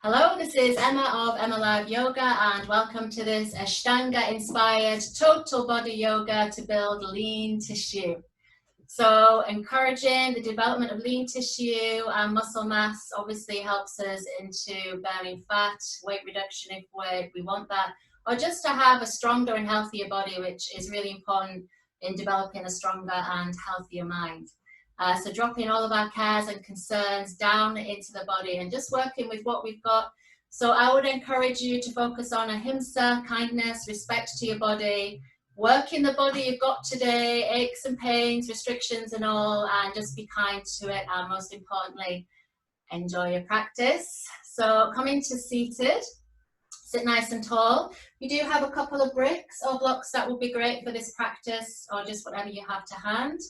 Hello, this is Emma of EmmaLiveYoga and welcome to this Ashtanga inspired total body yoga to build lean tissue. So encouraging the development of lean tissue and muscle mass obviously helps us into burning fat, weight reduction if we want that, or just to have a stronger and healthier body, which is really important in developing a stronger and healthier mind. So dropping all of our cares and concerns down into the body and just working with what we've got. So I would encourage you to focus on ahimsa, kindness, respect to your body, work in the body you've got today, aches and pains, restrictions and all, and just be kind to it. And most importantly, enjoy your practice. So coming to seated, sit nice and tall. We do have a couple of bricks or blocks that would be great for this practice, or just whatever you have to hand.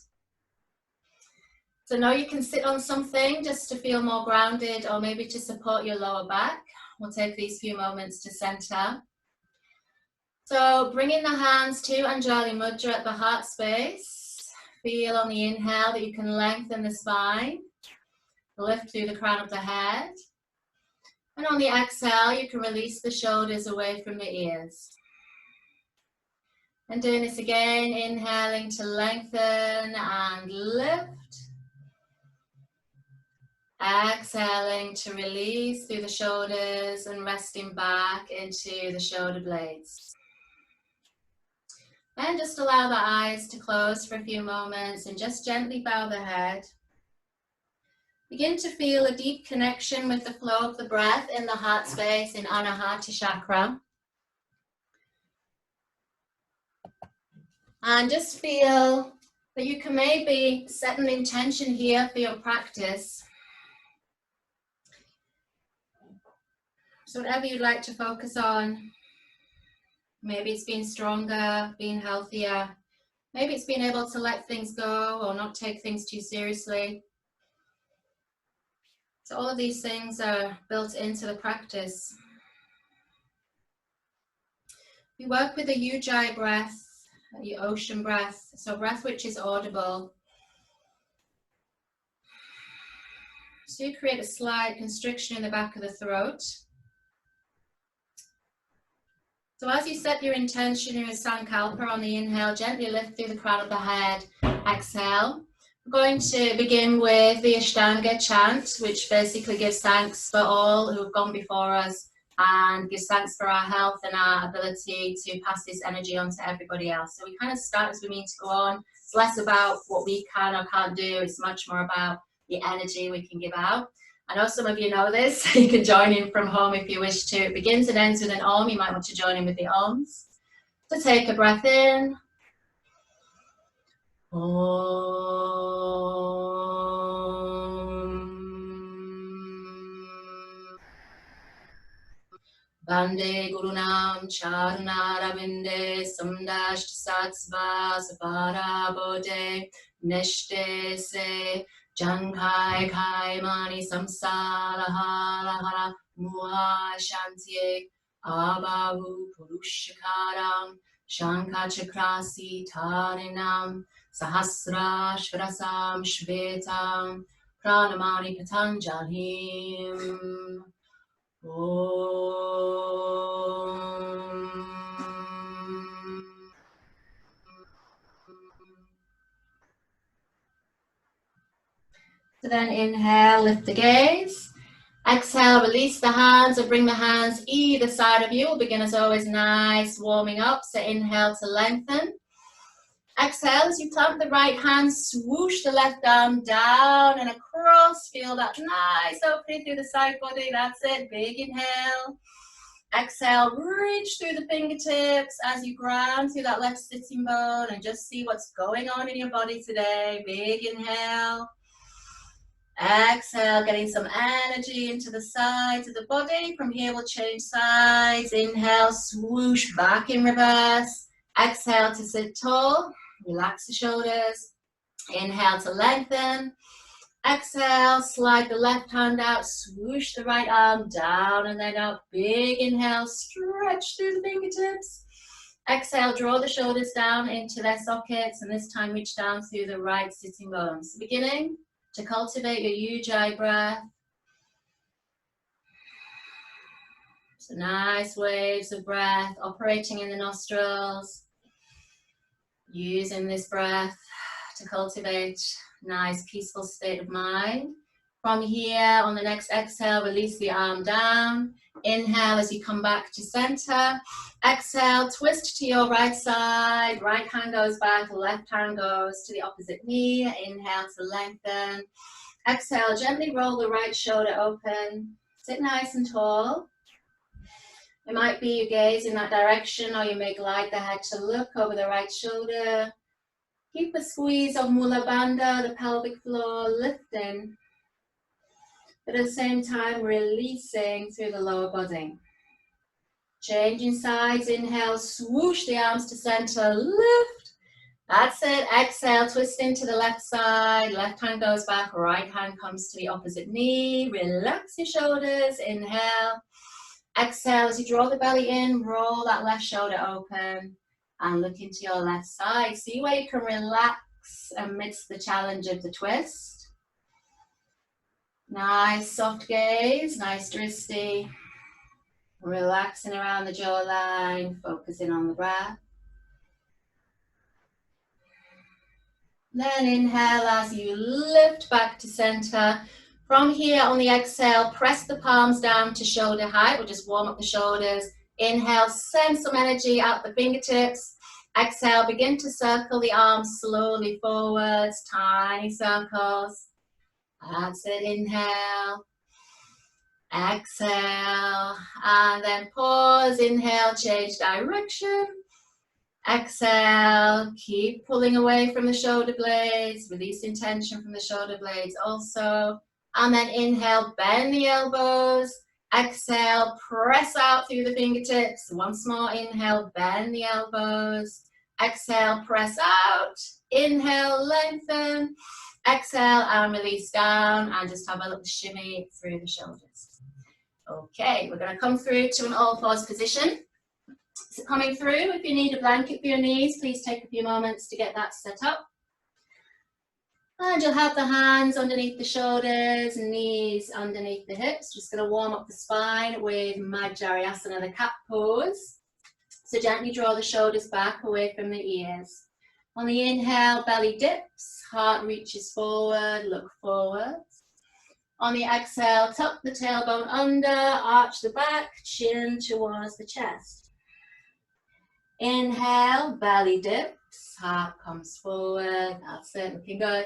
So now you can sit on something just to feel more grounded or maybe to support your lower back. We'll take these few moments to center. So bringing the hands to Anjali Mudra at the heart space. Feel on the inhale that you can lengthen the spine, lift through the crown of the head. And on the exhale, you can release the shoulders away from the ears. And doing this again, inhaling to lengthen and lift. Exhaling to release through the shoulders and resting back into the shoulder blades. And just allow the eyes to close for a few moments and just gently bow the head. Begin to feel a deep connection with the flow of the breath in the heart space in Anahata chakra. And just feel that you can maybe set an intention here for your practice. So whatever you'd like to focus on, maybe it's being stronger, being healthier, maybe it's being able to let things go or not take things too seriously. So all of these things are built into the practice. We work with the Ujjayi breath, the ocean breath, so breath which is audible. So you create a slight constriction in the back of the throat. So as you set your intention in a sankalpa on the inhale, gently lift through the crown of the head, exhale. We're going to begin with the Ashtanga chant, which basically gives thanks for all who have gone before us and gives thanks for our health and our ability to pass this energy on to everybody else. So we kind of start as we mean to go on. It's less about what we can or can't do, it's much more about the energy we can give out. I know some of you know this, you can join in from home if you wish to. It begins and ends with an Om, you might want to join in with the Oms. So take a breath in. Om. Bande Gurunam Charnaravinde Samdasht Satsva Sapara Bodhe Neshte Se Jankai Kai Mani Samsara Hara Muha Shantie Abahu Purushakaram Shanka Chakrasi Tarinam Sahasra Shvrasam Shvetam Pranamani Patanjalim. So then inhale, lift the gaze. Exhale, release the hands and bring the hands either side of you. We'll begin as always, nice warming up. So inhale to lengthen. Exhale, as you plant the right hand, swoosh the left arm down and across. Feel that nice opening through the side body. That's it. Big inhale. Exhale, reach through the fingertips as you ground through that left sitting bone and just see what's going on in your body today. Big inhale. Exhale, getting some energy into the sides of the body. From here, we'll change sides. Inhale, swoosh back in reverse. Exhale to sit tall. Relax the shoulders. Inhale to lengthen. Exhale, slide the left hand out, swoosh the right arm down and then up. Big inhale, stretch through the fingertips. Exhale, draw the shoulders down into their sockets and this time reach down through the right sitting bones. Beginning to cultivate your Ujjayi breath. So nice waves of breath operating in the nostrils. Using this breath to cultivate a nice peaceful state of mind. From here, on the next exhale, release the arm down. Inhale as you come back to center. Exhale, twist to your right side. Right hand goes back, left hand goes to the opposite knee. Inhale to lengthen. Exhale, gently roll the right shoulder open. Sit nice and tall. It might be you gaze in that direction, or you may glide the head to look over the right shoulder. Keep a squeeze of Mula Bandha, the pelvic floor, lifting, but at the same time releasing through the lower body. Changing sides, inhale, swoosh the arms to center, lift. That's it, exhale, twist into the left side, left hand goes back, right hand comes to the opposite knee. Relax your shoulders, inhale. Exhale, as you draw the belly in, roll that left shoulder open and look into your left side. See where you can relax amidst the challenge of the twist. Nice soft gaze, nice drishti. Relaxing around the jawline, focusing on the breath. Then inhale as you lift back to center. From here on the exhale, press the palms down to shoulder height. We'll just warm up the shoulders. Inhale, send some energy out the fingertips. Exhale, begin to circle the arms slowly forwards, tiny circles. That's it, inhale. Exhale, and then pause. Inhale, change direction. Exhale, keep pulling away from the shoulder blades, releasing tension from the shoulder blades also. And then inhale, bend the elbows. Exhale, press out through the fingertips. Once more, inhale, bend the elbows. Exhale, press out. Inhale, lengthen. Exhale, and release down, and just have a little shimmy through the shoulders. Okay, we're going to come through to an all-fours position. So coming through, if you need a blanket for your knees, please take a few moments to get that set up. And you'll have the hands underneath the shoulders, knees underneath the hips. Just going to warm up the spine with Madhyarasana, the cat pose. So gently draw the shoulders back away from the ears. On the inhale, belly dips, heart reaches forward, look forward. On the exhale, tuck the tailbone under, arch the back, chin towards the chest. Inhale, belly dips, heart comes forward, that's it, looking good.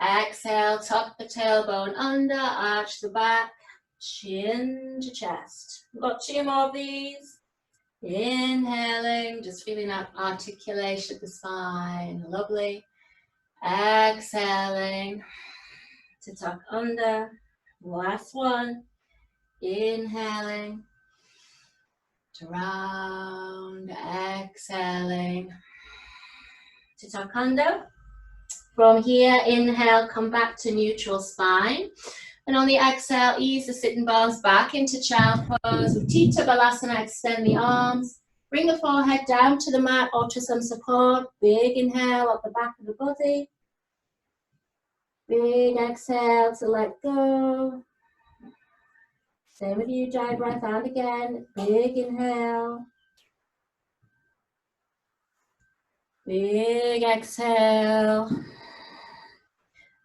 Exhale, tuck the tailbone under, arch the back, chin to chest. We've got 2 more of these. Inhaling, just feeling that articulation of the spine, lovely. Exhaling to tuck under, last one. Inhaling to round, exhaling to tuck under. From here, inhale, come back to neutral spine. And on the exhale, ease the sitting bones back into child pose. Utthita Balasana, extend the arms. Bring the forehead down to the mat or to some support. Big inhale at the back of the body. Big exhale to let go. Same with you, giant breath out again. Big inhale. Big exhale.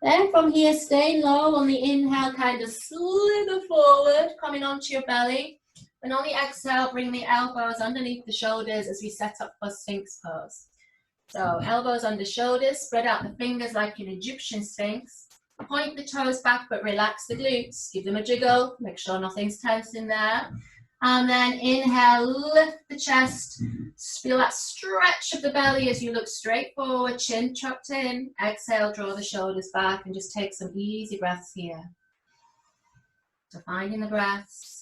Then from here, stay low on the inhale, kind of slither forward, coming onto your belly. And on the exhale, bring the elbows underneath the shoulders as we set up for Sphinx pose. So elbows under shoulders, spread out the fingers like an Egyptian Sphinx. Point the toes back, but relax the glutes. Give them a jiggle, make sure nothing's tense in there. And then inhale, lift the chest. Feel that stretch of the belly as you look straight forward, chin tucked in. Exhale, draw the shoulders back and just take some easy breaths here. So finding the breaths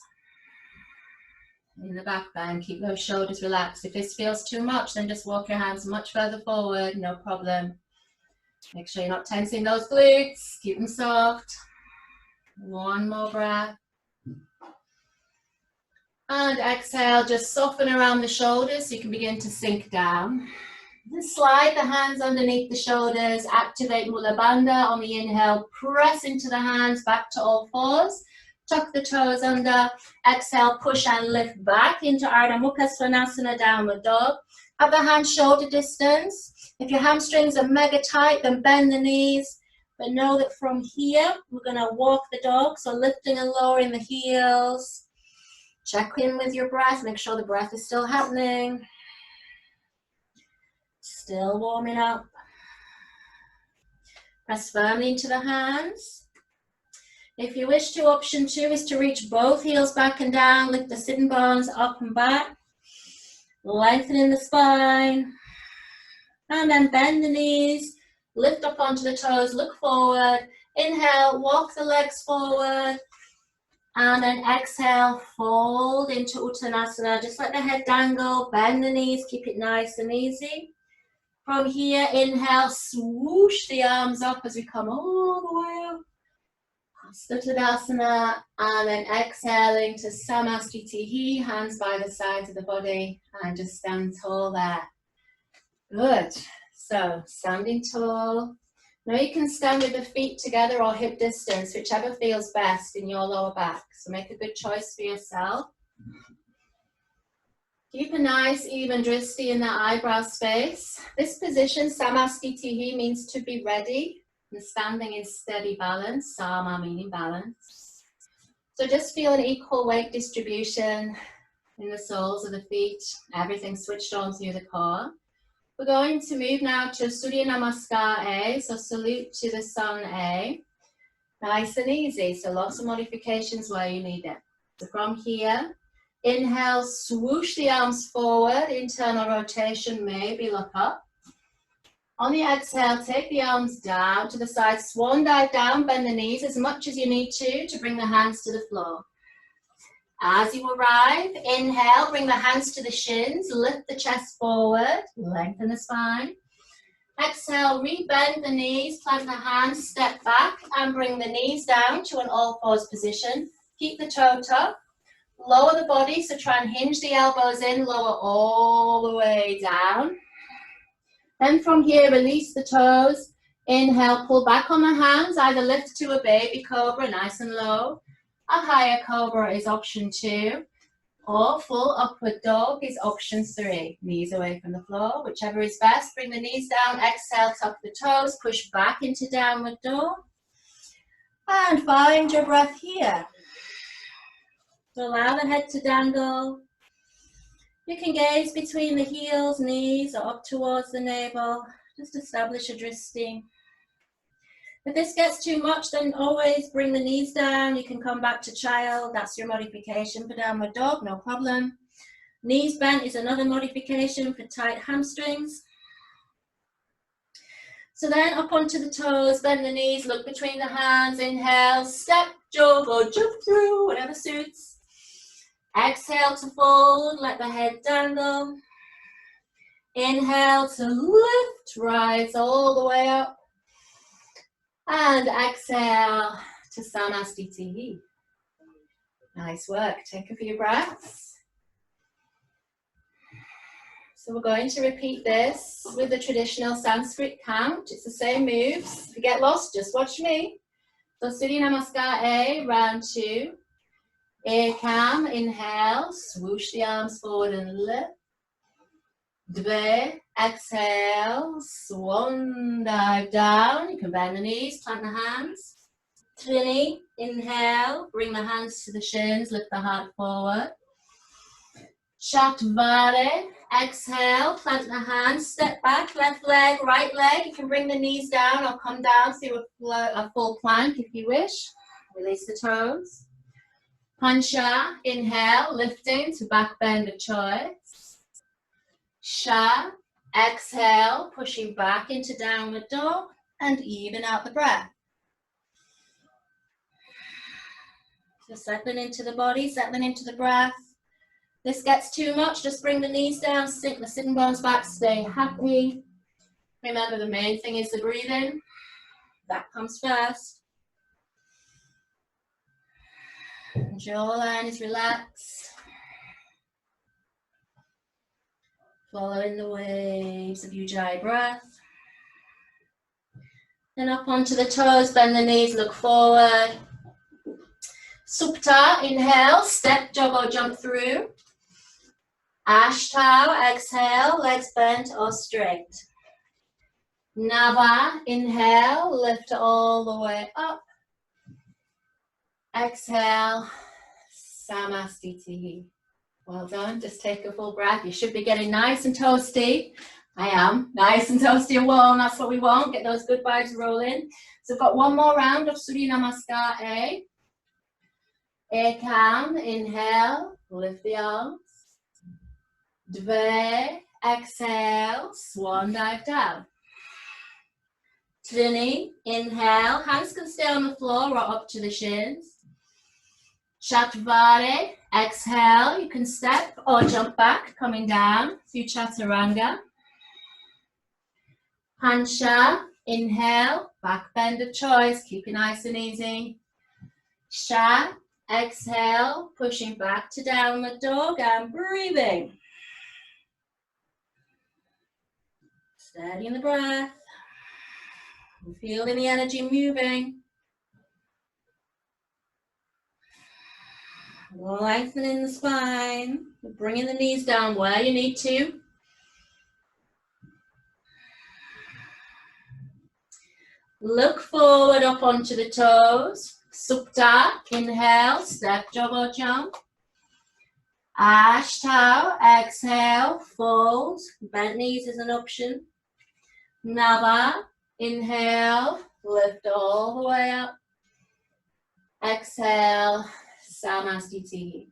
in the back bend, keep those shoulders relaxed. If this feels too much, then just walk your hands much further forward, no problem. Make sure you're not tensing those glutes, keep them soft. One more breath. And exhale, just soften around the shoulders so you can begin to sink down. Then slide the hands underneath the shoulders, activate Mula Bandha on the inhale, press into the hands back to all fours. tuck the toes under, exhale, push and lift back into Ardha Mukha Svanasana, downward dog. Have the hands shoulder distance. If your hamstrings are mega tight, then bend the knees. But know that from here, we're going to walk the dog, so lifting and lowering the heels. Check in with your breath, make sure the breath is still happening. Still warming up. Press firmly into the hands. If you wish to, option 2 is to reach both heels back and down, lift the sitting bones up and back, lengthening the spine, and then bend the knees, lift up onto the toes, look forward, inhale, walk the legs forward, and then exhale, fold into Uttanasana, just let the head dangle, bend the knees, keep it nice and easy. From here, inhale, swoosh the arms up as we come all the way up. Uttanasana, and then exhaling to Samastitihi, hands by the sides of the body, and just stand tall there. Good. So, standing tall. Now you can stand with the feet together or hip distance, whichever feels best in your lower back. So make a good choice for yourself. Keep a nice even drishti in the eyebrow space. This position, Samastitihi, means to be ready and standing in steady balance, Sama meaning balance. So just feel an equal weight distribution in the soles of the feet, everything switched on through the core. We're going to move now to Surya Namaskar A, so salute to the sun A. Nice and easy, so lots of modifications where you need it. So from here, inhale, swoosh the arms forward, internal rotation, maybe look up. On the exhale, take the arms down to the side, swan dive down, bend the knees as much as you need to bring the hands to the floor. As you arrive, inhale, bring the hands to the shins, lift the chest forward, lengthen the spine. Exhale, re-bend the knees, plant the hands, step back, and bring the knees down to an all-fours position. Keep the toe tuck. Lower the body, so try and hinge the elbows in, lower all the way down. Then from here, release the toes. Inhale, pull back on the hands, either lift to a baby cobra, nice and low. A higher cobra is option 2, or full upward dog is option 3. Knees away from the floor, whichever is best. Bring the knees down, exhale, tuck the toes, push back into downward dog. And find your breath here. So allow the head to dangle. You can gaze between the heels, knees, or up towards the navel. Just establish a drishti. If this gets too much, then always bring the knees down. You can come back to child. That's your modification for downward dog, no problem. Knees bent is another modification for tight hamstrings. So then up onto the toes, bend the knees, look between the hands, inhale, step, jump, or jump through, whatever suits. Exhale to fold, let the head dangle. Inhale to lift, rise all the way up. And exhale to Samastitihi. Nice work. Take a few breaths. So we're going to repeat this with the traditional Sanskrit count. It's the same moves. If you get lost, just watch me. So Surya Namaskar A, round 2. Ekam, inhale, swoosh the arms forward and lift. Dve, exhale, swan dive down. You can bend the knees, plant the hands. Trini, inhale, bring the hands to the shins, lift the heart forward. Chatvare, exhale, plant the hands, step back, left leg, right leg. You can bring the knees down or come down through a full plank if you wish. Release the toes. Pancha, inhale, lifting to back bend of choice. Sha, exhale, pushing back into downward dog and even out the breath. So settling into the body, settling into the breath. This gets too much, just bring the knees down, sink the sitting bones back, stay happy. Remember, the main thing is the breathing. That comes first. Jawline is relaxed. Following the waves of Ujjayi breath. Then up onto the toes, bend the knees, look forward. Supta, inhale, step, jog or jump through. Ashtanga, exhale, legs bent or straight. Nava, inhale, lift all the way up. Exhale, Samastiti. Well done, just take a full breath. You should be getting nice and toasty. I am, nice and toasty and warm, that's what we want. Get those good vibes rolling. So we've got one more round of Surya Namaskar A. Ekam, inhale, lift the arms. Dve, exhale, swan dive down. Tvini, inhale, hands can stay on the floor or up to the shins. Chattvare, exhale, you can step or jump back, coming down through Chaturanga. Pancha, inhale, back bend of choice, keep it nice and easy. Sha, exhale, pushing back to downward dog and breathing. Steadying the breath. Feeling the energy moving. Lengthening the spine. Bringing the knees down where you need to. Look forward up onto the toes. Supta, inhale, step, jog or jump. Ashtanga, exhale, fold. Bent knees is an option. Nava, inhale, lift all the way up. Exhale, Samastiti.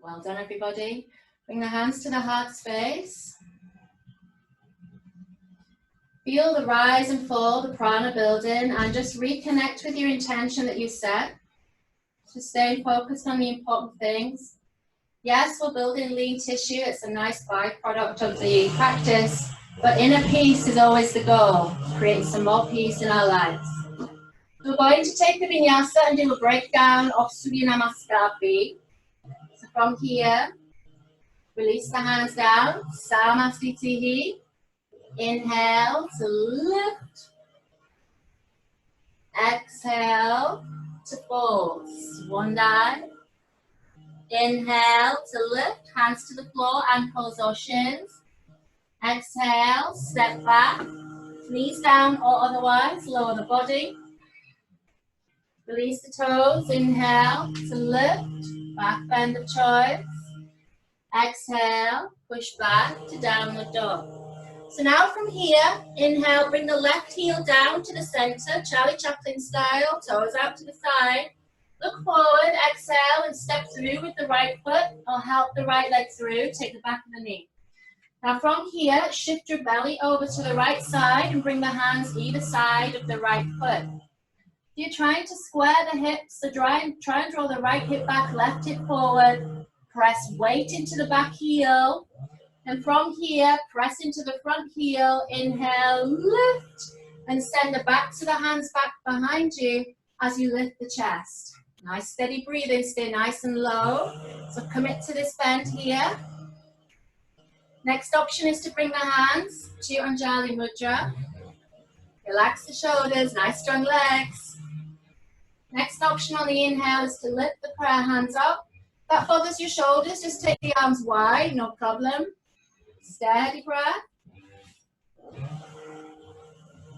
Well done, everybody. Bring the hands to the heart space. Feel the rise and fall, the prana building, and just reconnect with your intention that you set. To stay focused on the important things. Yes, we're building lean tissue. It's a nice byproduct of the practice, but inner peace is always the goal. Create some more peace in our lives. We're going to take the vinyasa and do a breakdown of Surya Namaskar B. So from here, release the hands down, Samastiti. Inhale to lift. Exhale to fold. Swan dive. Inhale to lift, hands to the floor, ankles or shins. Exhale, step back, knees down or otherwise, lower the body. Release the toes, inhale to lift, back bend of choice. Exhale, push back to downward dog. So now from here, inhale, bring the left heel down to the center, Charlie Chaplin style, toes out to the side. Look forward, exhale, and step through with the right foot, or help the right leg through, take the back of the knee. Now from here, shift your belly over to the right side and bring the hands either side of the right foot. You're trying to square the hips, so try and draw the right hip back, left hip forward, press weight into the back heel, and from here, press into the front heel, inhale, lift, and send the backs of the hands back behind you as you lift the chest. Nice steady breathing, stay nice and low. So commit to this bend here. Next option is to bring the hands to Anjali Mudra. Relax the shoulders, nice strong legs. Next option on the inhale is to lift the prayer hands up. If that bothers your shoulders, just take the arms wide, no problem. Steady breath.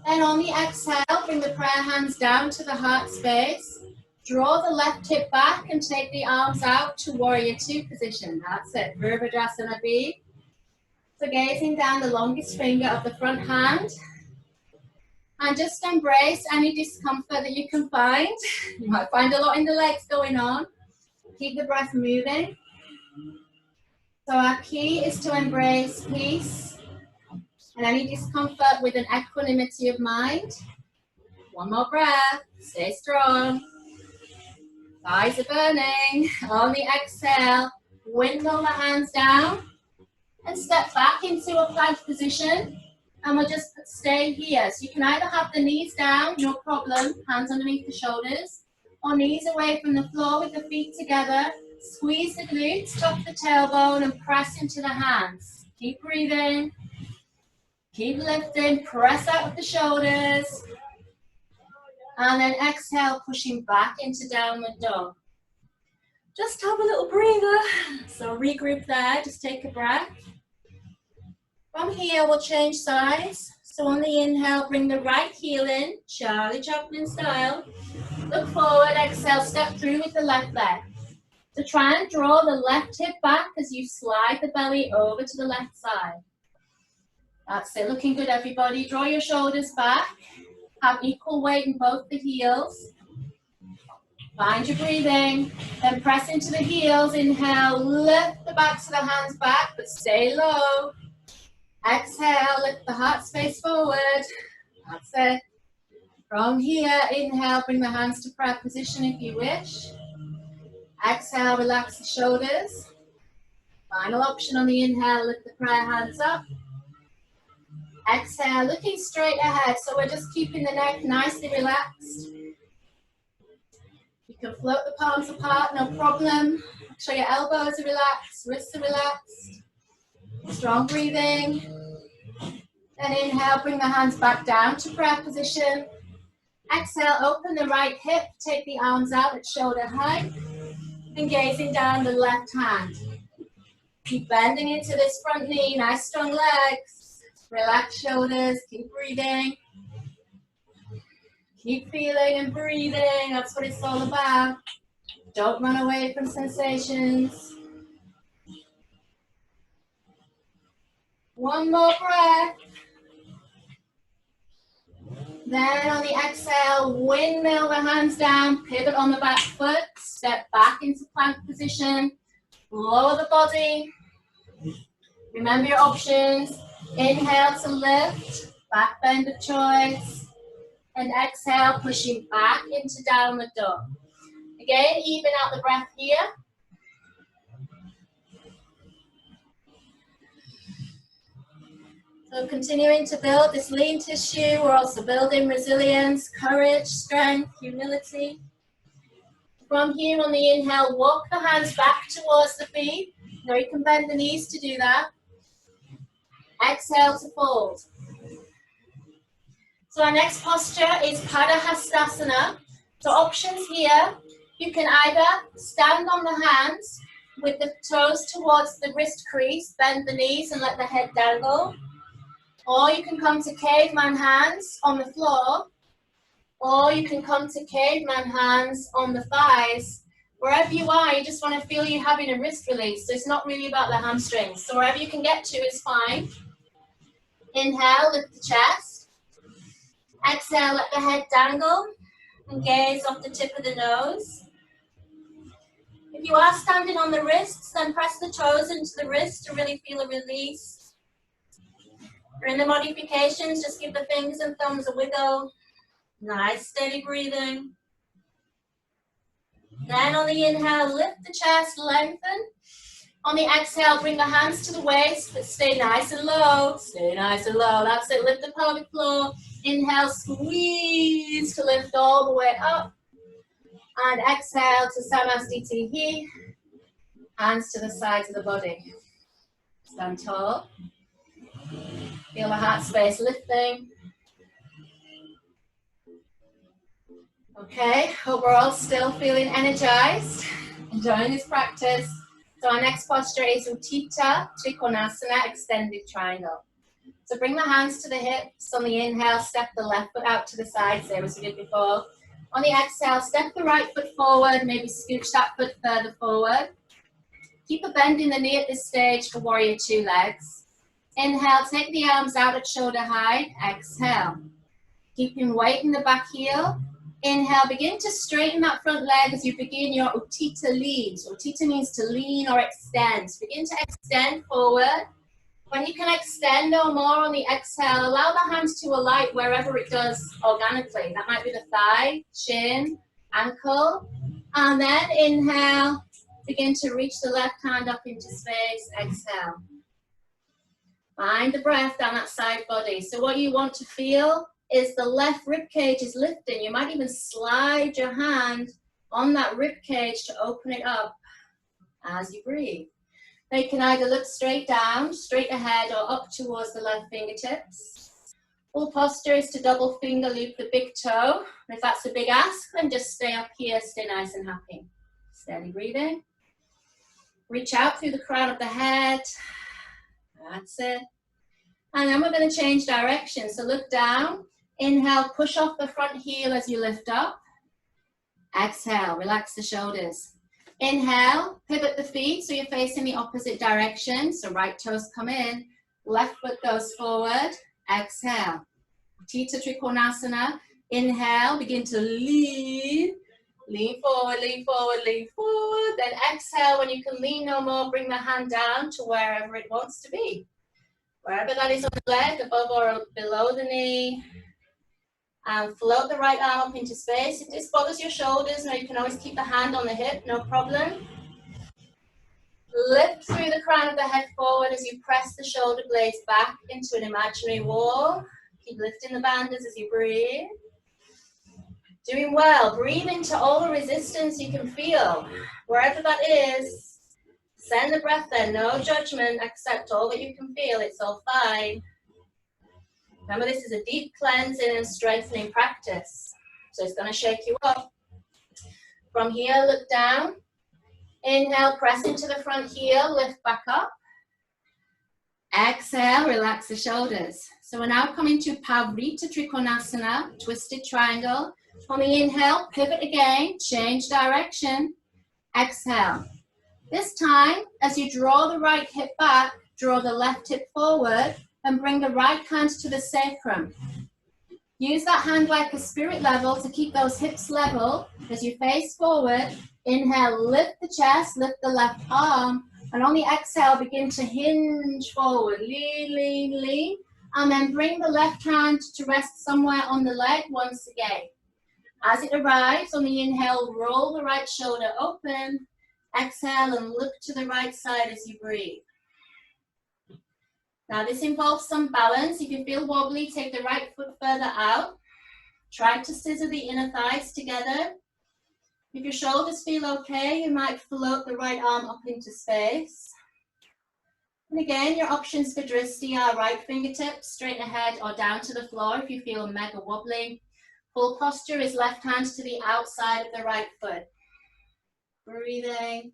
Then on the exhale, bring the prayer hands down to the heart space. Draw the left hip back and take the arms out to warrior two position. That's it, Virabhadrasana B. So gazing down the longest finger of the front hand. And just embrace any discomfort that you can find. You might find a lot in the legs going on. Keep the breath moving. So our key is to embrace peace and any discomfort with an equanimity of mind. One more breath, stay strong. Thighs are burning. On the exhale, windmill the hands down and step back into a plank position. And we'll just stay here. So you can either have the knees down, no problem, hands underneath the shoulders, or knees away from the floor with the feet together. Squeeze the glutes, tuck the tailbone, and press into the hands. Keep breathing. Keep lifting. Press out with the shoulders. And then exhale, pushing back into downward dog. Just have a little breather. So regroup there, just take a breath. From here, we'll change sides. So on the inhale, bring the right heel in, Charlie Chaplin style. Look forward, exhale, step through with the left leg. So try and draw the left hip back as you slide the belly over to the left side. That's it, looking good everybody. Draw your shoulders back. Have equal weight in both the heels. Find your breathing. Then press into the heels. Inhale, lift the backs of the hands back, but stay low. Exhale, lift the heart space forward. That's it. From here, inhale, bring the hands to prayer position if you wish. Exhale, relax the shoulders. Final option on the inhale, lift the prayer hands up. Exhale, looking straight ahead, so we're just keeping the neck nicely relaxed. You can float the palms apart, no problem. Make sure your elbows are relaxed, wrists are relaxed. Strong breathing. Then inhale, bring the hands back down to prayer position. Exhale, open the right hip, take the arms out at shoulder height. And gazing down the left hand. Keep bending into this front knee, nice strong legs. Relax shoulders, keep breathing. Keep feeling and breathing, that's what it's all about. Don't run away from sensations. One more breath. Then on the exhale, windmill the hands down, pivot on the back foot, step back into plank position, lower the body. Remember your options. Inhale to lift, back bend of choice. And exhale, pushing back into downward dog. Again, even out the breath here. So continuing to build this lean tissue, we're also building resilience, courage, strength, humility. From here on the inhale, walk the hands back towards the feet. Now you can bend the knees to do that. Exhale to fold. So our next posture is Padahastasana. So options here, you can either stand on the hands with the toes towards the wrist crease, bend the knees and let the head dangle. Or you can come to caveman hands on the floor. Or you can come to caveman hands on the thighs. Wherever you are, you just want to feel you having a wrist release. So it's not really about the hamstrings. So wherever you can get to is fine. Inhale, lift the chest. Exhale, let the head dangle. And gaze off the tip of the nose. If you are standing on the wrists, then press the toes into the wrist to really feel a release. For in the modifications, just give the fingers and thumbs a wiggle. Nice, steady breathing. Then on the inhale, lift the chest, lengthen. On the exhale, bring the hands to the waist, but stay nice and low. Stay nice and low. That's it. Lift the pelvic floor. Inhale, squeeze to lift all the way up. And exhale to Samastitihi. Hands to the sides of the body. Stand tall. Feel the heart space lifting. Okay, hope we're all still feeling energized, enjoying this practice. So our next posture is Utthita Trikonasana, extended triangle. So bring the hands to the hips. On the inhale, step the left foot out to the side, same as we did before. On the exhale, step the right foot forward, maybe scooch that foot further forward. Keep a bend in the knee at this stage for warrior two legs. Inhale, take the arms out at shoulder height. Exhale. Keeping weight in the back heel. Inhale, begin to straighten that front leg as you begin your Utthita lean. So Utthita means to lean or extend. So begin to extend forward. When you can extend no more on the exhale, allow the hands to alight wherever it does organically. That might be the thigh, shin, ankle. And then inhale, begin to reach the left hand up into space. Exhale. Find the breath down that side body. So what you want to feel is the left rib cage is lifting. You might even slide your hand on that rib cage to open it up as you breathe. Now you can either look straight down, straight ahead, or up towards the left fingertips. Full posture is to double finger loop the big toe. If that's a big ask, then just stay up here, stay nice and happy. Steady breathing. Reach out through the crown of the head. That's it. And then we're going to change direction. So look down. Inhale, push off the front heel as you lift up. Exhale, relax the shoulders. Inhale, pivot the feet so you're facing the opposite direction. So right toes come in, left foot goes forward. Exhale. Tita Trikonasana. Inhale, begin to lean. Lean forward, lean forward, lean forward. Then exhale, when you can lean no more, bring the hand down to wherever it wants to be. Wherever that is on the leg, above or below the knee. And float the right arm up into space. If this bothers your shoulders, now you can always keep the hand on the hip, no problem. Lift through the crown of the head forward as you press the shoulder blades back into an imaginary wall. Keep lifting the bandhas as you breathe. Doing well. Breathe into all the resistance you can feel. Wherever that is, send the breath there. No judgment. Accept all that you can feel. It's all fine. Remember, this is a deep cleansing and strengthening practice. So it's going to shake you up. From here, look down. Inhale, press into the front heel, lift back up. Exhale, relax the shoulders. So we're now coming to Pavrita Trikonasana, twisted triangle. On the inhale, pivot again, change direction. Exhale. This time, as you draw the right hip back, draw the left hip forward and bring the right hand to the sacrum. Use that hand like a spirit level to keep those hips level as you face forward. Inhale, lift the chest, lift the left arm, and on the exhale, begin to hinge forward. Lean, lean, lean, and then bring the left hand to rest somewhere on the leg once again. As it arrives, on the inhale, roll the right shoulder open. Exhale and look to the right side as you breathe. Now this involves some balance. If you feel wobbly, take the right foot further out. Try to scissor the inner thighs together. If your shoulders feel okay, you might float the right arm up into space. And again, your options for Dristi are right fingertips straight ahead or down to the floor if you feel mega wobbly. Full posture is left hand to the outside of the right foot. Breathing.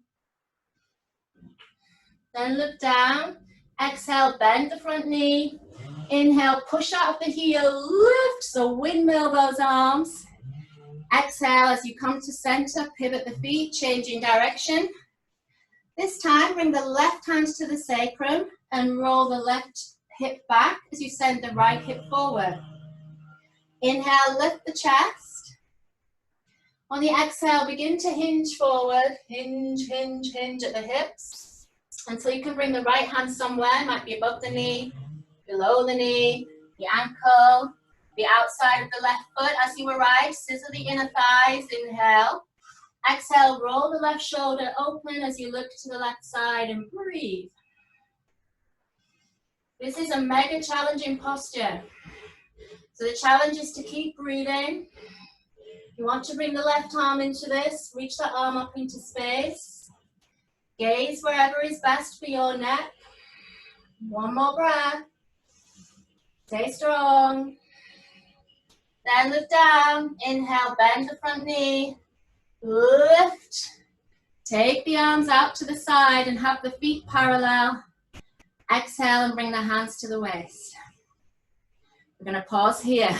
Then look down. Exhale, bend the front knee. Inhale, push out of the heel, lift, so windmill those arms. Exhale, as you come to center, pivot the feet, changing direction. This time, bring the left hand to the sacrum and roll the left hip back as you send the right hip forward. Inhale, lift the chest. On the exhale, begin to hinge forward. Hinge, hinge, hinge at the hips until you can bring the right hand somewhere. It might be above the knee, below the knee, the ankle, the outside of the left foot. As you arrive, scissor the inner thighs. Inhale. Exhale, roll the left shoulder open as you look to the left side and breathe. This is a mega challenging posture. So the challenge is to keep breathing. You want to bring the left arm into this, reach the arm up into space. Gaze wherever is best for your neck. One more breath. Stay strong. Then look down. Inhale, bend the front knee. Lift. Take the arms out to the side and have the feet parallel. Exhale and bring the hands to the waist. We're going to pause here.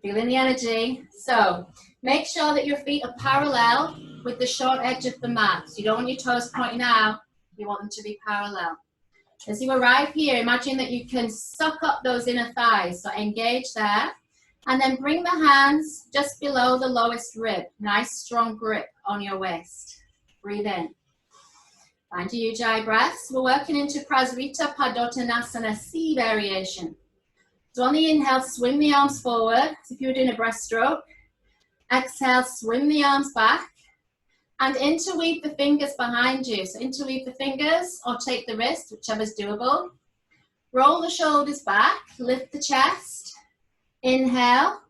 Feeling the energy. So make sure that your feet are parallel with the short edge of the mat. So you don't want your toes pointing out. You want them to be parallel. As you arrive here, imagine that you can suck up those inner thighs. So engage there. And then bring the hands just below the lowest rib. Nice strong grip on your waist. Breathe in. Find your Ujjayi breaths. We're working into Prasrita Padottanasana C variation. So on the inhale, swing the arms forward as if you were doing a breaststroke. Exhale, swing the arms back. And interweave the fingers behind you. So interweave the fingers or take the wrist, whichever's doable. Roll the shoulders back, lift the chest. Inhale.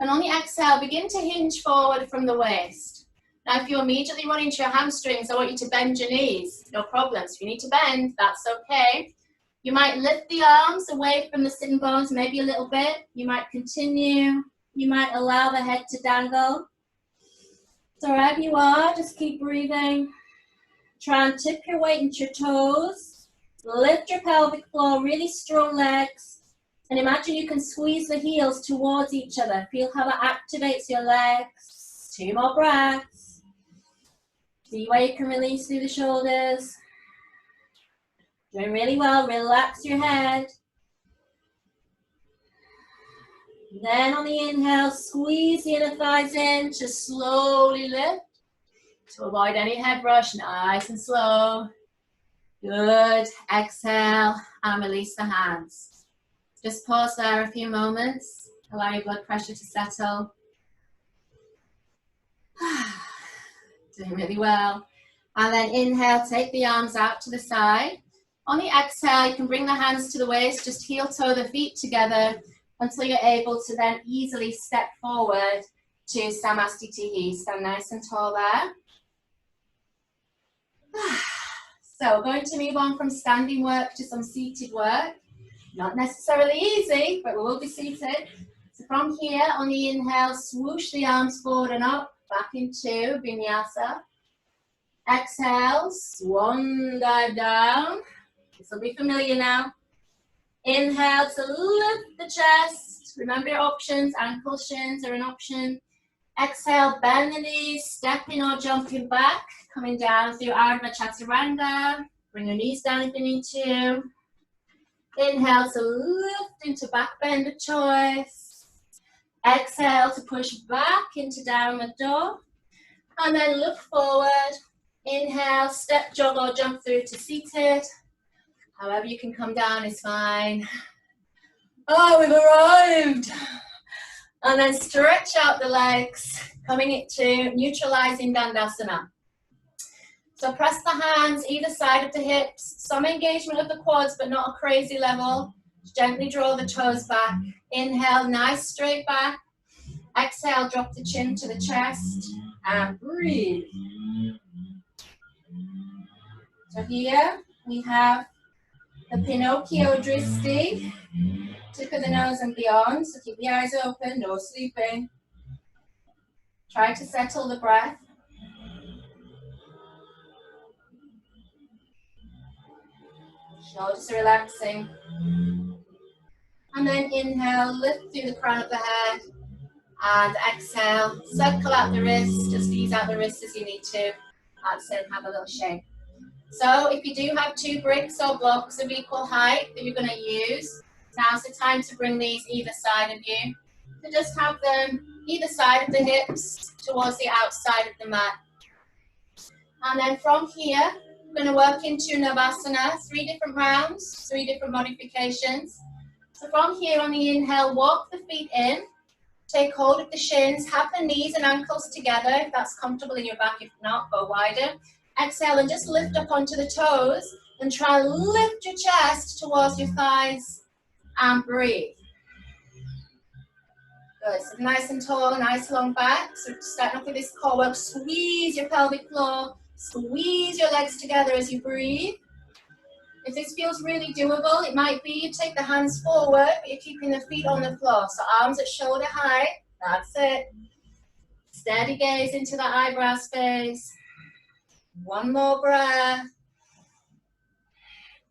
And on the exhale, begin to hinge forward from the waist. Now, if you immediately run into your hamstrings, I want you to bend your knees. No problem. So if you need to bend, that's okay. You might lift the arms away from the sitting bones, maybe a little bit. You might continue. You might allow the head to dangle. So wherever you are, just keep breathing. Try and tip your weight into your toes. Lift your pelvic floor, really strong legs. And imagine you can squeeze the heels towards each other. Feel how that activates your legs. 2 more breaths. See where you can release through the shoulders. Doing really well. Relax your head. Then on the inhale, squeeze the inner thighs in to slowly lift. To avoid any head rush, nice and slow. Good. Exhale and release the hands. Just pause there a few moments. Allow your blood pressure to settle. Doing really well. And then inhale, take the arms out to the side. On the exhale, you can bring the hands to the waist, just heel toe the feet together until you're able to then easily step forward to Samastitihi. Stand nice and tall there. So we're going to move on from standing work to some seated work. Not necessarily easy, but we will be seated. So from here, on the inhale, swoosh the arms forward and up, back into Vinyasa. Exhale, swan dive down. This will be familiar now. Inhale to lift the chest. Remember your options, ankle shins are an option. Exhale, bend the knees, stepping or jumping back, coming down through Ardha Chaturanga. Bring your knees down if you need to. Inhale to lift into back bend of choice. Exhale to push back into downward dog. And then look forward. Inhale, step, jog or jump through to seated. However you can come down is fine. Oh, we've arrived. And then stretch out the legs, coming into neutralizing Dandasana. So press the hands either side of the hips, some engagement of the quads, but not a crazy level. Gently draw the toes back. Inhale, nice straight back. Exhale, drop the chin to the chest and breathe. So here we have the Pinocchio Dristi, tip of the nose and beyond. So keep the eyes open, no sleeping. Try to settle the breath. Shoulders relaxing. And then inhale, lift through the crown of the head. And exhale, circle out the wrists, just ease out the wrists as you need to. That's it, have a little shake. So if you do have 2 bricks or blocks of equal height that you're going to use, now's the time to bring these either side of you. So just have them either side of the hips towards the outside of the mat. And then from here, we're going to work into Navasana, 3 different rounds, 3 different modifications. So from here on the inhale, walk the feet in, take hold of the shins, have the knees and ankles together if that's comfortable in your back, if not, go wider. Exhale and just lift up onto the toes and try and lift your chest towards your thighs and breathe. Good, so nice and tall, nice long back. So starting off with this core work, squeeze your pelvic floor, squeeze your legs together as you breathe. If this feels really doable, it might be you take the hands forward, but you're keeping the feet on the floor. So arms at shoulder height, that's it. Steady gaze into the eyebrow space. 1 more breath.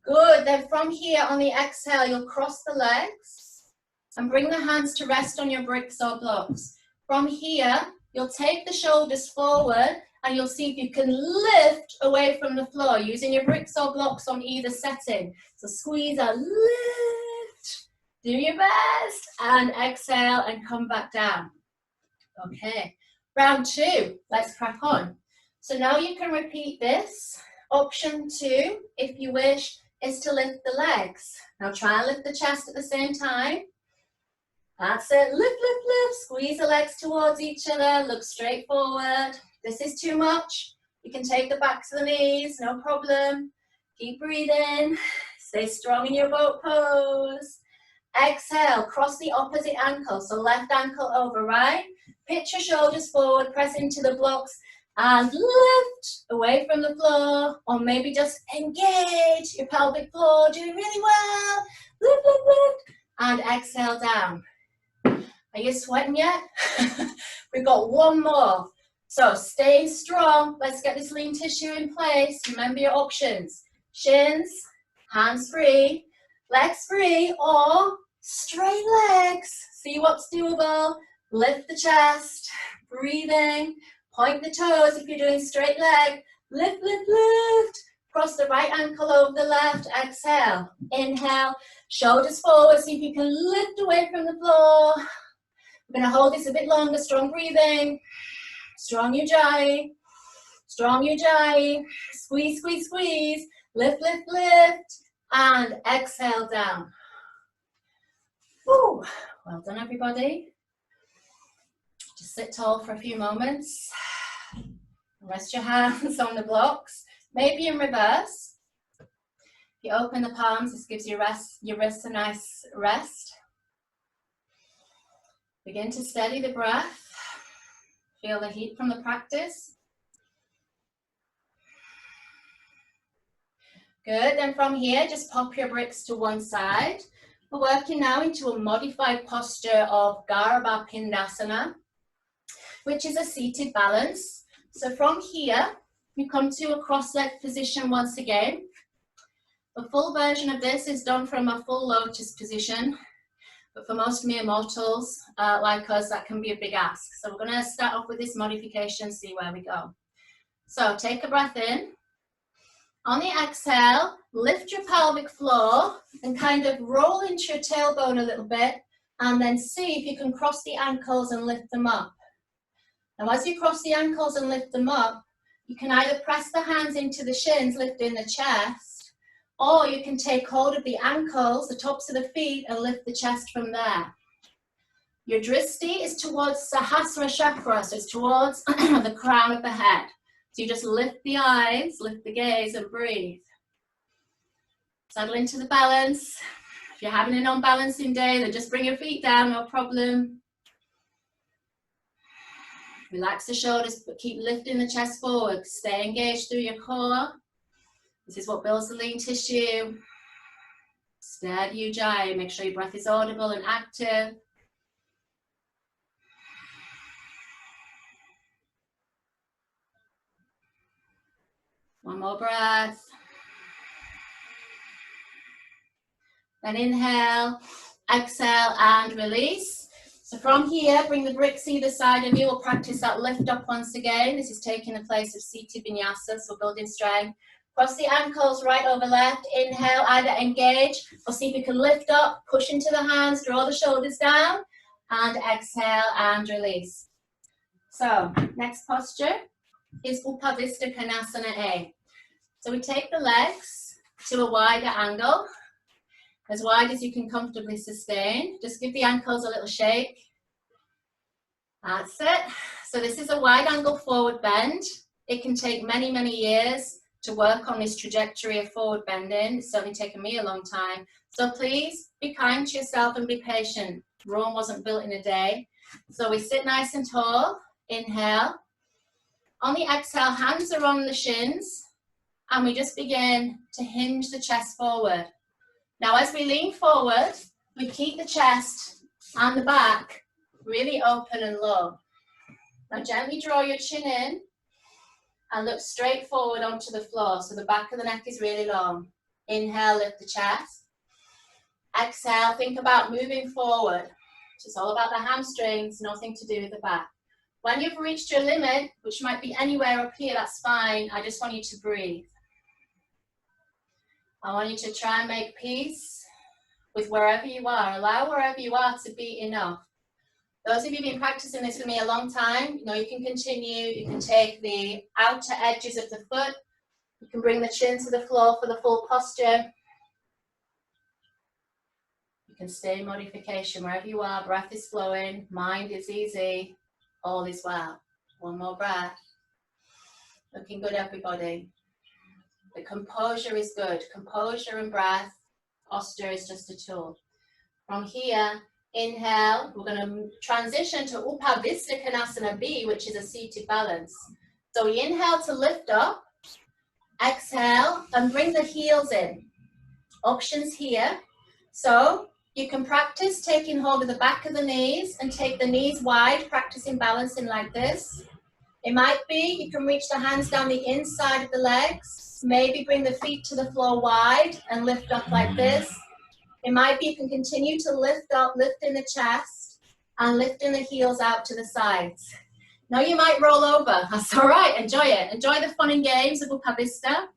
Good, then from here on the exhale, you'll cross the legs and bring the hands to rest on your bricks or blocks. From here, you'll take the shoulders forward and you'll see if you can lift away from the floor using your bricks or blocks on either setting. So squeeze and lift, do your best, and exhale and come back down. Okay, round 2, let's crack on. So now you can repeat this. Option 2, if you wish, is to lift the legs. Now try and lift the chest at the same time. That's it, lift, lift, lift. Squeeze the legs towards each other, look straight forward. This is too much, you can take the back to the knees, no problem. Keep breathing, stay strong in your boat pose. Exhale, cross the opposite ankle, so left ankle over right. Pitch your shoulders forward, press into the blocks. And lift away from the floor, or maybe just engage your pelvic floor, doing really well. Lift, lift, lift, and exhale down. Are you sweating yet? We've got one more. So stay strong. Let's get this lean tissue in place. Remember your options. Shins, hands free, legs free, or straight legs. See what's doable. Lift the chest, breathing. Point the toes if you're doing straight leg. Lift, lift, lift. Cross the right ankle over the left. Exhale. Inhale. Shoulders forward. See if you can lift away from the floor. We're going to hold this a bit longer. Strong breathing. Strong ujjayi. Strong ujjayi. Squeeze, squeeze, squeeze. Lift, lift, lift. And exhale down. Whew. Well done, everybody. Just sit tall for a few moments. Rest your hands on the blocks, maybe in reverse. If you open the palms, this gives your wrists a nice rest. Begin to steady the breath. Feel the heat from the practice. Good, then from here, just pop your bricks to one side. We're working now into a modified posture of Garba Pindasana, which is a seated balance. So from here, we come to a cross-legged position once again. The full version of this is done from a full lotus position, but for most mere mortals like us, that can be a big ask. So we're going to start off with this modification, see where we go. So take a breath in. On the exhale, lift your pelvic floor and kind of roll into your tailbone a little bit, and then see if you can cross the ankles and lift them up. Now, as you cross the ankles and lift them up, you can either press the hands into the shins, lifting the chest, or you can take hold of the ankles, the tops of the feet, and lift the chest from there. Your dristi is towards Sahasrara chakra, so it's towards the crown of the head. So you just lift the eyes, lift the gaze, and breathe. Settle into the balance. If you're having an unbalancing day, then just bring your feet down, no problem. Relax the shoulders, but keep lifting the chest forward. Stay engaged through your core. This is what builds the lean tissue. Steady ujjayi. Make sure your breath is audible and active. One more breath. Then inhale, exhale, and release. So from here, bring the bricks either side of you. We'll practice that lift up once again. This is taking the place of seated vinyasa, so building strength. Cross the ankles right over left. Inhale, either engage or see if you can lift up, push into the hands, draw the shoulders down, and exhale and release. So next posture is Upavista Konasana A. So we take the legs to a wider angle, as wide as you can comfortably sustain. Just give the ankles a little shake. That's it. So this is a wide angle forward bend. It can take many, many years to work on this trajectory of forward bending. It's certainly taken me a long time. So please be kind to yourself and be patient. Rome wasn't built in a day. So we sit nice and tall. Inhale. On the exhale, hands are on the shins. And we just begin to hinge the chest forward. Now, as we lean forward, we keep the chest and the back really open and low. Now, gently draw your chin in and look straight forward onto the floor. So the back of the neck is really long. Inhale, lift the chest. Exhale, think about moving forward. It's all about the hamstrings, nothing to do with the back. When you've reached your limit, which might be anywhere up here, that's fine. I just want you to breathe. I want you to try and make peace with wherever you are. Allow wherever you are to be enough. Those of you who've been practicing this with me a long time, you know you can continue. You can take the outer edges of the foot. You can bring the chin to the floor for the full posture. You can stay in modification wherever you are. Breath is flowing. Mind is easy. All is well. One more breath. Looking good, everybody. The composure is good. Composure and breath. Posture is just a tool. From here, inhale. We're going to transition to Upavista Konasana B, which is a seated balance. So we inhale to lift up, exhale, and bring the heels in. Options here. So you can practice taking hold of the back of the knees and take the knees wide, practicing balancing like this. It might be you can reach the hands down the inside of the legs, maybe bring the feet to the floor wide and lift up like this. It might be you can continue to lift up, lifting the chest and lifting the heels out to the sides. Now you might roll over, that's all right, enjoy it. Enjoy the fun and games of Upper Vista.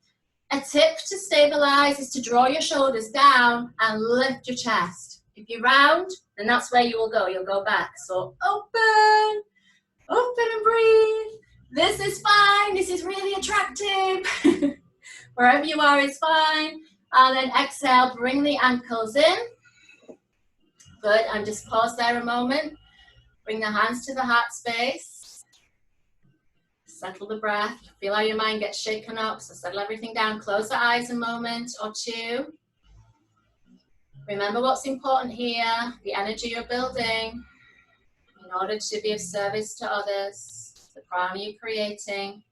A tip to stabilize is to draw your shoulders down and lift your chest. If you round, then that's where you will go, you'll go back. So open and breathe. This is fine, this is really attractive. Wherever you are is fine. And then exhale, bring the ankles in. Good, and just pause there a moment. Bring the hands to the heart space. Settle the breath. Feel how your mind gets shaken up, so settle everything down. Close the eyes a moment or two. Remember what's important here, the energy you're building in order to be of service to others, the prana you're creating,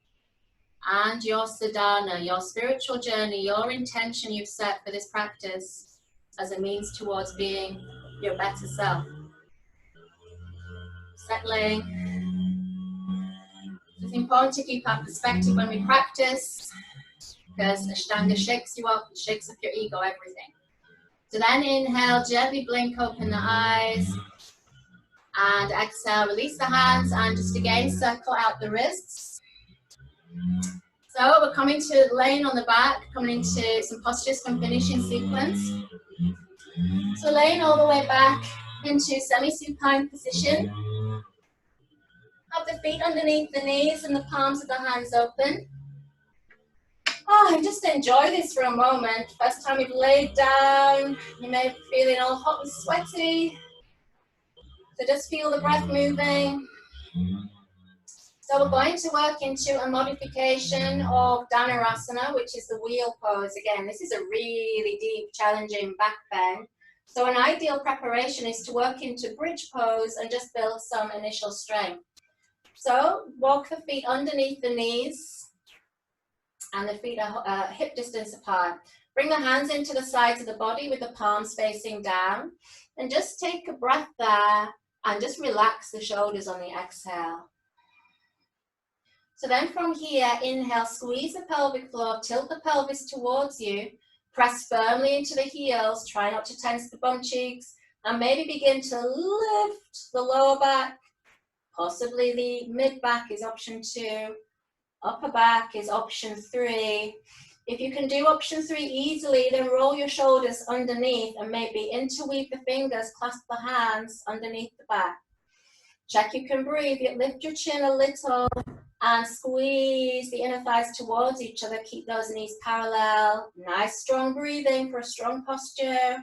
and your sadhana, your spiritual journey, your intention you've set for this practice as a means towards being your better self. Settling. It's important to keep our perspective when we practice, because Ashtanga shakes you up, it shakes up your ego, everything. So then inhale, gently blink open the eyes, and exhale, release the hands, and just again circle out the wrists. So we're coming to laying on the back, coming into some postures from finishing sequence. So laying all the way back into semi-supine position. Have the feet underneath the knees and the palms of the hands open. Oh, and just enjoy this for a moment. First time you've laid down, you may be feeling all hot and sweaty. So just feel the breath moving. So we're going to work into a modification of Dhanurasana, which is the wheel pose. Again, this is a really deep, challenging back bend. So an ideal preparation is to work into bridge pose and just build some initial strength. So walk the feet underneath the knees and the feet are hip distance apart. Bring the hands into the sides of the body with the palms facing down. And just take a breath there and just relax the shoulders on the exhale. So then from here, inhale, squeeze the pelvic floor, tilt the pelvis towards you, press firmly into the heels, try not to tense the bum cheeks, and maybe begin to lift the lower back. Possibly the mid back is option 2, upper back is option 3. If you can do option 3 easily, then roll your shoulders underneath and maybe interweave the fingers, clasp the hands underneath the back. Check you can breathe, lift your chin a little and squeeze the inner thighs towards each other. Keep those knees parallel. Nice strong breathing for a strong posture.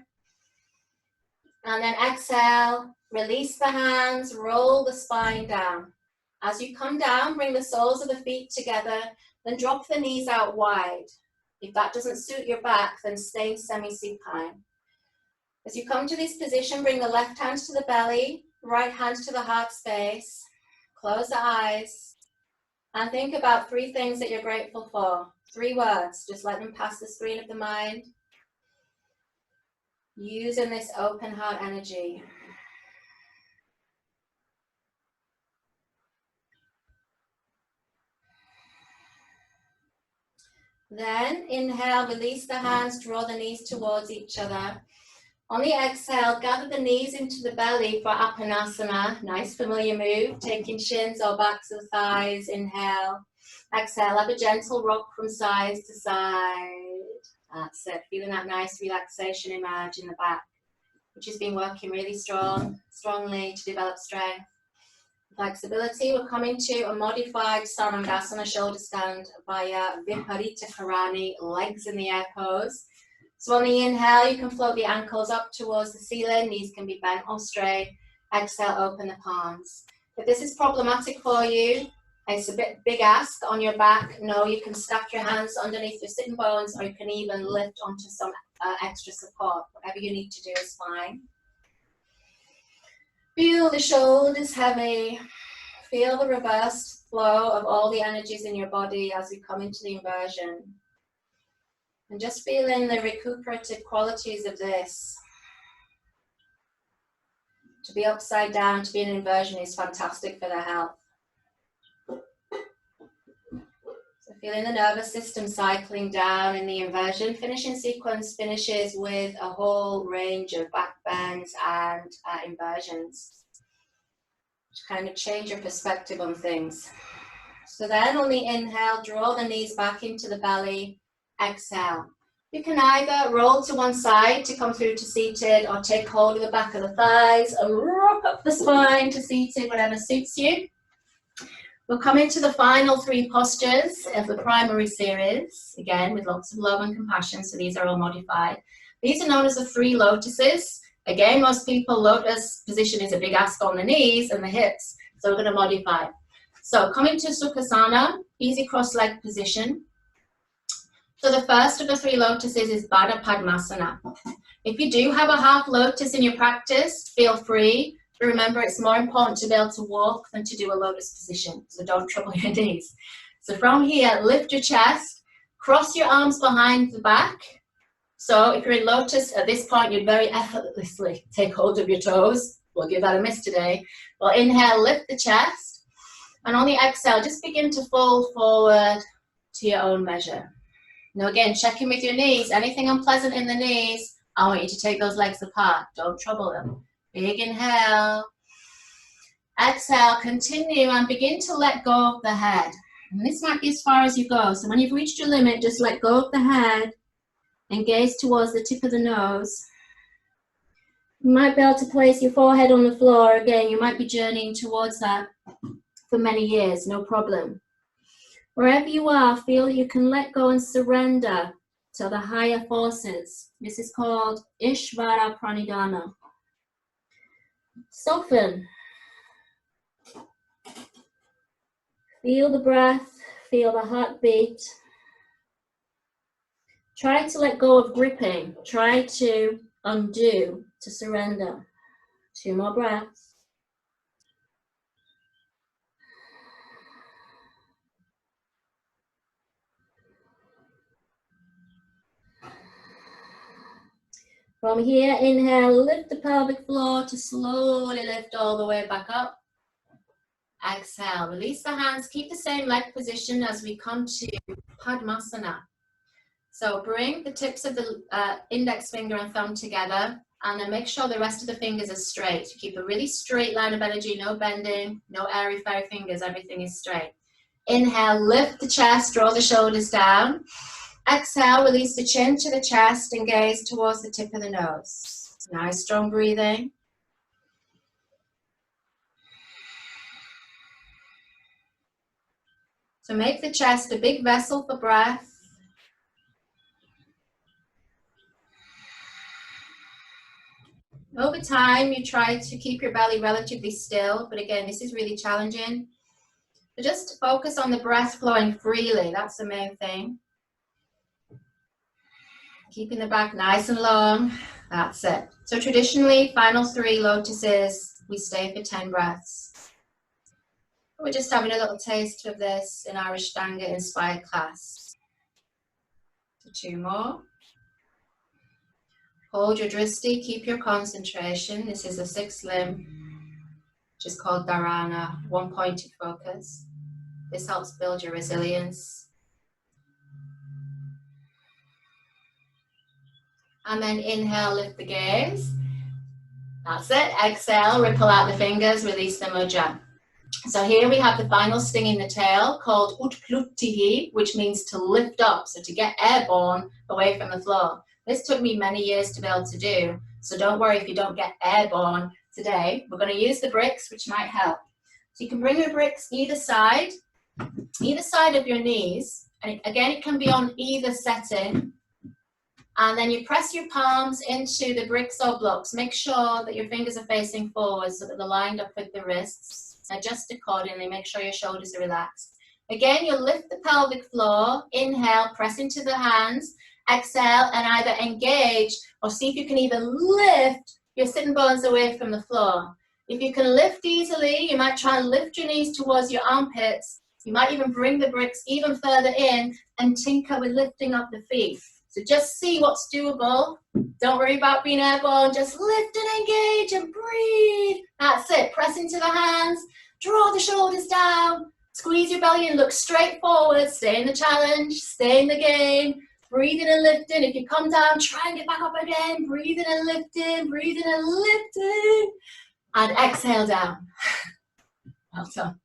And then exhale, release the hands, roll the spine down. As you come down, bring the soles of the feet together, then drop the knees out wide. If that doesn't suit your back, then stay semi-supine. As you come to this position, bring the left hand to the belly, right hand to the heart space. Close the eyes and think about 3 things that you're grateful for. 3 words, just let them pass the screen of the mind. Using this open heart energy. Then inhale, release the hands, draw the knees towards each other. On the exhale, gather the knees into the belly for Apanasana. Nice familiar move, taking shins or backs of the thighs. Inhale. Exhale, have a gentle rock from side to side. That's it, feeling that nice relaxation emerge in the back, which has been working really strongly to develop strength. Flexibility, we're coming to a modified Sarangasana shoulder stand via Viparita Karani, legs in the air pose. So on the inhale, you can float the ankles up towards the ceiling, knees can be bent or straight. Exhale, open the palms. If this is problematic for you, it's a bit big ask on your back, no, you can stack your hands underneath your sitting bones, or you can even lift onto some extra support. Whatever you need to do is fine. Feel the shoulders heavy. Feel the reversed flow of all the energies in your body as we come into the inversion. And just feeling the recuperative qualities of this. To be upside down, to be in inversion is fantastic for the health. So feeling the nervous system cycling down in the inversion. Finishing sequence finishes with a whole range of back bends and inversions. To kind of change your perspective on things. So then on the inhale, draw the knees back into the belly. Exhale. You can either roll to one side to come through to seated, or take hold of the back of the thighs and rock up the spine to seated, whatever suits you. We'll come into the final 3 postures of the primary series, again with lots of love and compassion, so these are all modified. These are known as the 3 lotuses. Again, most people, lotus position is a big ask on the knees and the hips, so we're going to modify. So coming to Sukhasana, easy cross-leg position. So the first of the 3 lotuses is Baddha Padmasana. If you do have a half lotus in your practice, feel free. But remember, it's more important to be able to walk than to do a lotus position, so don't trouble your knees. So from here, lift your chest, cross your arms behind the back. So if you're in lotus, at this point, you'd very effortlessly take hold of your toes. We'll give that a miss today. Well, inhale, lift the chest. And on the exhale, just begin to fold forward to your own measure. Now again, check in with your knees. Anything unpleasant in the knees, I want you to take those legs apart. Don't trouble them. Big inhale. Exhale, continue and begin to let go of the head. And this might be as far as you go. So when you've reached your limit, just let go of the head and gaze towards the tip of the nose. You might be able to place your forehead on the floor. Again, you might be journeying towards that for many years, no problem. Wherever you are, feel you can let go and surrender to the higher forces. This is called Ishvara Pranidhana. Soften. Feel the breath, feel the heartbeat. Try to let go of gripping. Try to undo, to surrender. 2 more breaths. From here, inhale, lift the pelvic floor to slowly lift all the way back up. Exhale, release the hands, keep the same leg position as we come to Padmasana. So bring the tips of the index finger and thumb together, and then make sure the rest of the fingers are straight. Keep a really straight line of energy, no bending, no airy-fairy fingers, everything is straight. Inhale, lift the chest, draw the shoulders down. Exhale, release the chin to the chest and gaze towards the tip of the nose. Nice, strong breathing. So make the chest a big vessel for breath. Over time, you try to keep your belly relatively still, but again, this is really challenging. So just focus on the breath flowing freely, that's the main thing. Keeping the back nice and long, that's it. So traditionally, final 3 lotuses, we stay for 10 breaths. We're just having a little taste of this in our Ashtanga inspired class. So 2 more. Hold your drishti, keep your concentration. This is a 6th limb, which is called dharana, one-pointed focus. This helps build your resilience. And then inhale, lift the gaze. That's it. Exhale, ripple out the fingers, release the mudra. So here we have the final sting in the tail called utpluttihi, which means to lift up, so to get airborne away from the floor. This took me many years to be able to do, so don't worry if you don't get airborne today. We're going to use the bricks, which might help. So you can bring your bricks either side of your knees, and again it can be on either setting. And then you press your palms into the bricks or blocks. Make sure that your fingers are facing forward so that they're lined up with the wrists. Adjust accordingly, make sure your shoulders are relaxed. Again, you'll lift the pelvic floor. Inhale, press into the hands. Exhale, and either engage or see if you can even lift your sitting bones away from the floor. If you can lift easily, you might try and lift your knees towards your armpits. You might even bring the bricks even further in and tinker with lifting up the feet. So just see what's doable. Don't worry about being airborne. Just lift and engage and breathe. That's it. Press into the hands. Draw the shoulders down. Squeeze your belly and look straight forward. Stay in the challenge. Stay in the game. Breathing and lifting. If you come down, try and get back up again. Breathing and lifting. Breathing and lifting. And exhale down. Well done.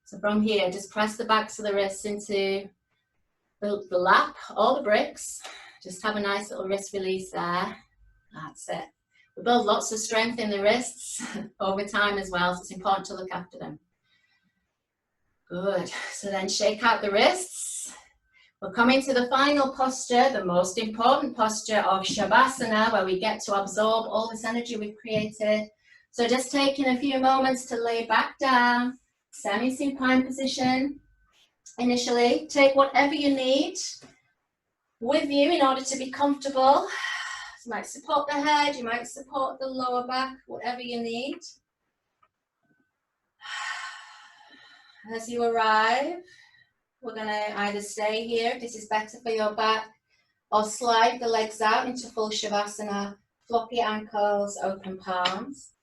So from here, just press the backs of the wrists into the lap, all the bricks. Just have a nice little wrist release there. That's it. We build lots of strength in the wrists over time as well, so it's important to look after them. Good. So then shake out the wrists. We're coming to the final posture, the most important posture of Shavasana, where we get to absorb all this energy we've created. So just taking a few moments to lay back down, semi-supine position. Initially, take whatever you need with you in order to be comfortable. You might support the head, you might support the lower back, whatever you need. As you arrive, we're going to either stay here, if this is better for your back, or slide the legs out into full Shavasana, floppy ankles, open palms.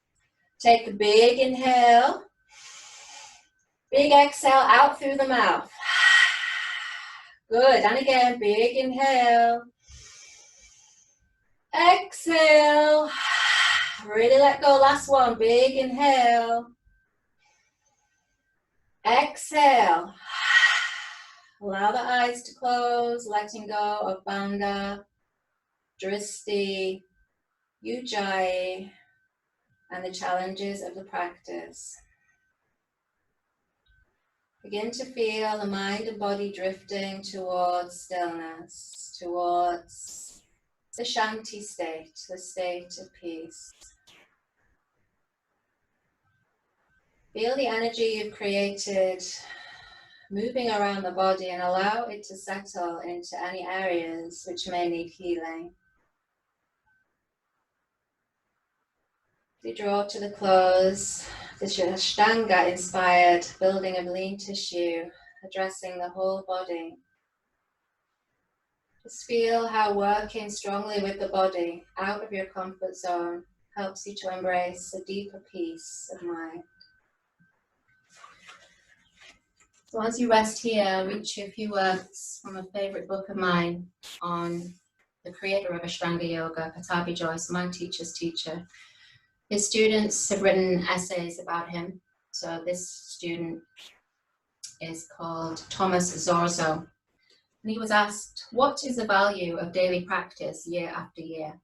Take a big inhale, big exhale out through the mouth. Good, and again, big inhale. Exhale. Really let go, last one, big inhale. Exhale. Allow the eyes to close, letting go of Bandha, Dristi, Ujjayi, and the challenges of the practice. Begin to feel the mind and body drifting towards stillness, towards the Shanti state, the state of peace. Feel the energy you've created moving around the body and allow it to settle into any areas which may need healing. We draw to the close this Ashtanga inspired building of lean tissue, addressing the whole body. Just feel how working strongly with the body out of your comfort zone helps you to embrace a deeper peace of mind. So as you rest here, I'll read you a few words from a favourite book of mine on the creator of Ashtanga Yoga, Pattabhi Jois, my teacher's teacher. His students have written essays about him. So this student is called Thomas Zorzo. And he was asked, what is the value of daily practice year after year?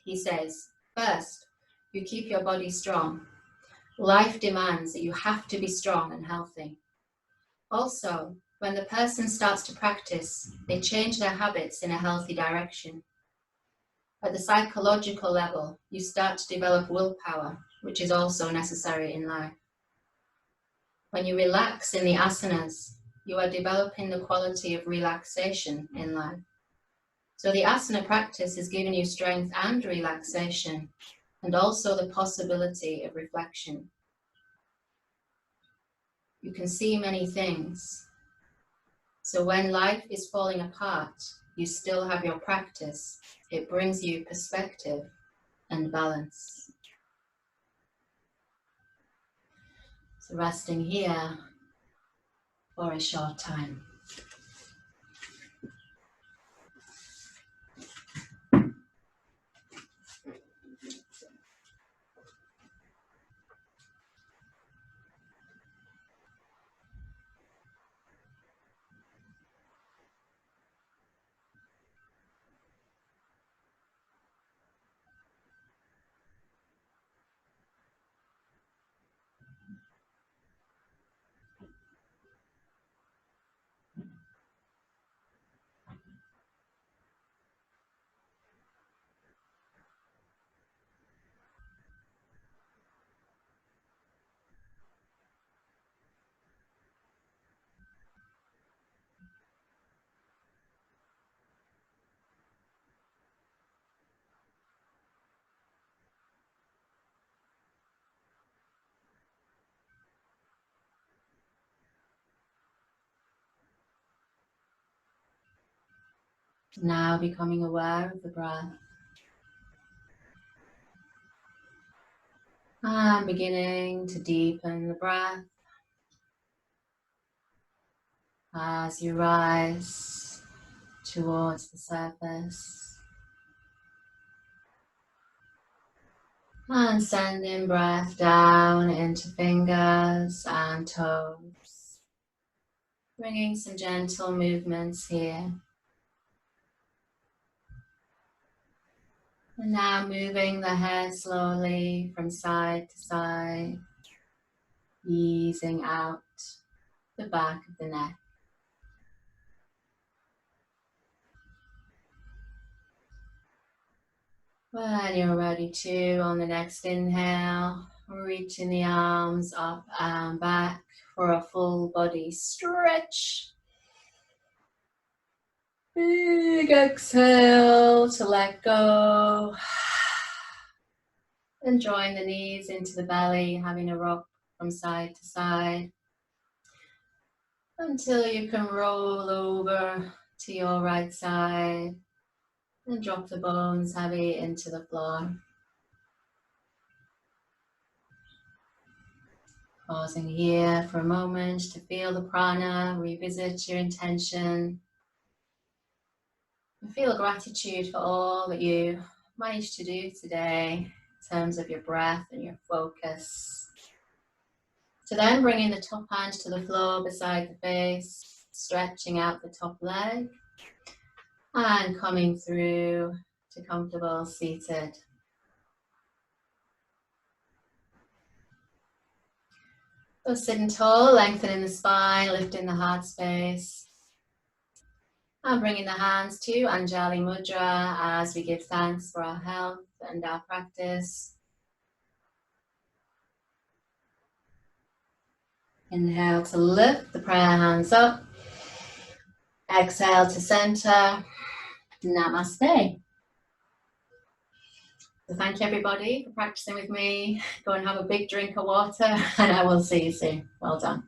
He says, first, you keep your body strong. Life demands that you have to be strong and healthy. Also, when the person starts to practice, they change their habits in a healthy direction. At the psychological level, you start to develop willpower, which is also necessary in life. When you relax in the asanas, you are developing the quality of relaxation in life. So the asana practice is giving you strength and relaxation, and also the possibility of reflection. You can see many things. So when life is falling apart, you still have your practice. It brings you perspective and balance. So resting here for a short time. Now becoming aware of the breath. And beginning to deepen the breath as you rise towards the surface. And sending breath down into fingers and toes. Bringing some gentle movements here. And now moving the head slowly from side to side, easing out the back of the neck. When you're ready to, on the next inhale, reaching the arms up and back for a full body stretch. Big exhale to let go. And drawing the knees into the belly, having a rock from side to side. Until you can roll over to your right side. And drop the bones heavy into the floor. Pausing here for a moment to feel the prana, revisit your intention. And feel gratitude for all that you managed to do today in terms of your breath and your focus. So then bringing the top hand to the floor beside the face, stretching out the top leg and coming through to comfortable seated. So sitting tall, lengthening the spine, lifting the heart space. And bringing the hands to Anjali Mudra as we give thanks for our health and our practice. Inhale to lift the prayer hands up. Exhale to center. Namaste. So thank you everybody for practicing with me. Go and have a big drink of water and I will see you soon. Well done.